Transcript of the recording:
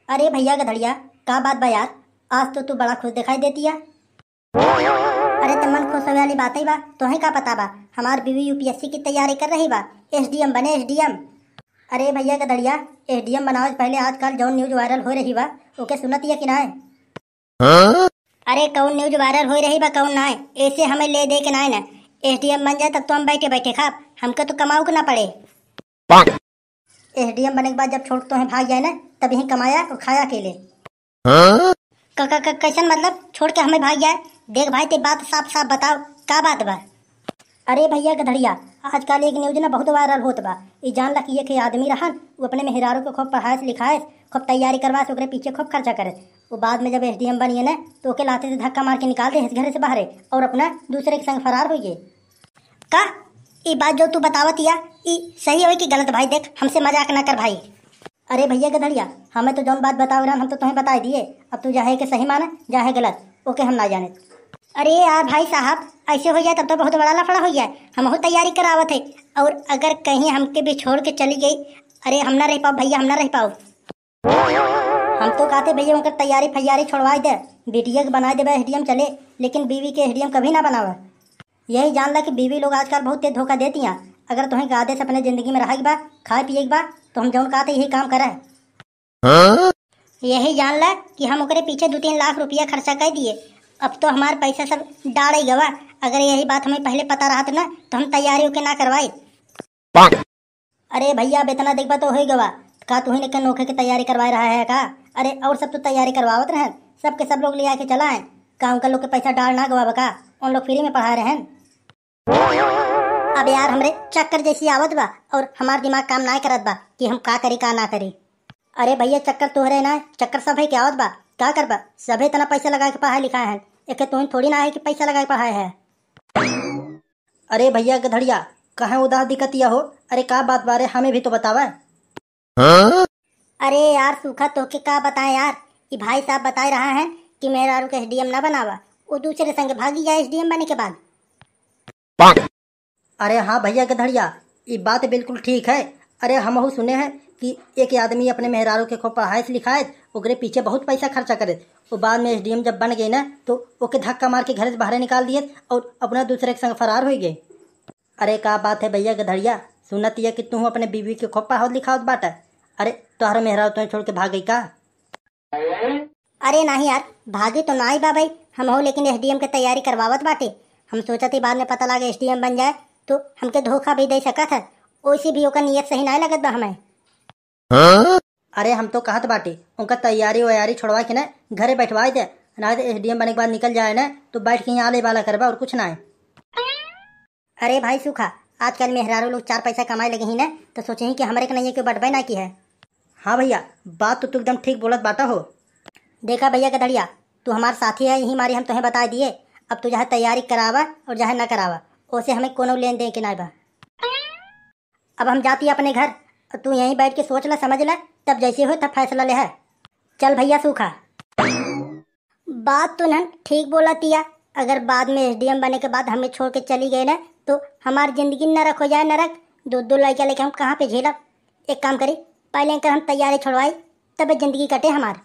अरे भैया गधड़िया, का बात बा यार। आज तो तू बड़ा खुश दिखाई देती है। अरे तो मन खुश होने वाली बात ही बा। तुम्हें का पता बा हमार बीवी यूपीएससी की तैयारी कर रही बा। एसडीएम बने एसडीएम। अरे भैया गधड़िया, एसडीएम बनावे से पहले आजकल जौन न्यूज वायरल हो रही बा ओके सुनत है कि ना है? अरे कौन न्यूज वायरल हो रही बा कौन ना है, ऐसे हमें ले दे के ना है ना। एसडीएम बन जाए तब तो हम बैठे बैठे खाब, हमको तो कमाऊ के ना पड़े। एसडीएम बने के बाद जब छोड़ तो है भाग जाए ना, तब यही कमाया और खाया अकेले। कैसन मतलब छोड़ के हमें भाग जाए? देख भाई ते बात साफ साफ बताओ, का बात बा? अरे भैया गधड़िया, आजकल एक न्यूज ना बहुत वायरल होत बा। ई जान ला कि एक आदमी रहन, वो अपने मेहरारू को खूब पढ़ाए लिखाए, खूब तैयारी करवा ओकरे पीछे खूब खर्चा करे। वो बाद में जब एसडीएम बनिए ना तो ओके लाते से धक्का मार के निकाल दे घर से बाहर और अपना दूसरे के संग फरार हो गए। का ई बात जो तू बतावत या ई सही हो कि गलत? भाई देख, हमसे मजाक ना कर भाई। अरे भैया गधड़िया, हमें तो जौन बात बताओ रहा हम तो तुम्हें बता दिए। अब तू चाहे के सही माना चाहे गलत, ओके हम ना जाने। अरे यार भाई साहब, ऐसे हो जाए तब तो बहुत बड़ा लफड़ा हो जाए। हम तैयारी करावत है और अगर कहीं हमके भी छोड़ के चली गई, अरे हम ना रह पाओ भैया, हम ना रह पाओ। हम तो कहते भैया उनका तैयारी फैयारी छोड़वा दे, बिटिया के बना दे एसडीएम चले, लेकिन बीवी के एसडीएम कभी ना बनावा। यही जान ला कि बीवी लोग आजकल बहुत तेज धोखा देती हैं। अगर तुम्हें गादे से अपने जिंदगी में रहेगी बा, खाए पिए बा, तो हम जौन कहते यही काम करे। यही जान ला कि हम ओकरे पीछे 2-3 लाख रुपया खर्चा कर दिए। अब तो हमारा पैसा सब डाल गवा। अगर यही बात हमें पहले पता रहा तो ना तो हम तैयारी के ना करवाए। अरे भैया अब इतना देखबा तो हो गवा का, तू ही नोखे की तैयारी करवा रहा है का? अरे और सब तो तैयारी करवावत रहे, सब के सब लोग ले आके चला है का? उनका लोग के पैसा डाल ना गवा का? उन लोग फ्री में पढ़ा रहे हैं। अब यार हमरे चक्कर जैसी आवत बा और हमार दिमाग काम ना करत बा कि हम का करी का ना करी। अरे भैया चक्कर तोहरे ना, चक्कर सब है क्या आवत बा? क्या करबा? सभे इतना पैसा लगा के पढ़ाई लिखा है, एक तुम थोड़ी ना है कि पैसा लगा के पढ़ाए है। अरे भैया गधड़िया, कहे उदास दिक्कत या हो? अरे का बात बारे हमें भी तो बतावा। अरे यार सूखा तो के का बताए यार, कि भाई साहब बता रहा है कि मेरा के एसडीएम ना बनावा, वो दूसरे संग भागी जाए एसडीएम बने के बाद। अरे हाँ भैया गधड़िया, ये बात बिल्कुल ठीक है। अरे हम सुने हैं कि एक आदमी अपने मेहरारू के खूब पढ़ाए लिखाए, ओकरे पीछे बहुत पैसा खर्चा करे। वो बाद में एसडीएम जब बन गए ना तो ओके धक्का मार के घर से बाहर निकाल दिए और अपना दूसरे के संग फरार हो गए। अरे का बात है भैया गधड़िया, सुनत है कि तू अपने बीवी के खूब पढ़ाओ लिखाओ बाटा। अरे तोहरा मेहरारू तुम्हें छोड़ के भाग गई का? अरे नहीं यार, भागे तो ना ही बा भाई, हम हो लेकिन एसडीएम के तैयारी करवावत बाटे। हम सोचा थी बाद में पता लगे एसडीएम बन जाए तो हमके धोखा भी दे सकत है, वैसे भी ओका नियत सही ना लगत बा हमें। अरे हम तो कहत बाटे उनका तैयारी वैयारी छोड़वा के ना घरे बैठवा दे, ना तो एसडीएम बने के बाद निकल जाए ना तो बैठ के यहाँ आले वाला करवा और कुछ ना है। अरे भाई सूखा, आजकल मेहरारू लोग 4 पैसा कमाए लगे ही ना तो सोचे ही कि हमारे के नहीं के बटबे ना की है। हाँ भैया, बात तो तू एकदम ठीक बोलत बाटा हो। देखा भैया गधड़िया, तू हमारे साथी है, यही मारी हम तुम्हें बता दिए। अब तू जहाँ तैयारी करावा और जहाँ ना करावा उसे हमें कोनो लेन देन के ना बा। अब हम जाती अपने घर, तू यहीं बैठ के सोच ला समझ ला, तब जैसे हो तब फैसला ले है। चल भैया सूखा। बात तो ना ठीक बोला तिया, अगर बाद में एसडीएम बने के बाद हमें छोड़ के चली गए ना तो हमारी जिंदगी नरक हो जाए नरक। 2 लड़का लेके हम कहाँ पे झेला? एक काम करी, पहले कर हम तैयारी छोड़वाई तब जिंदगी कटे हमार।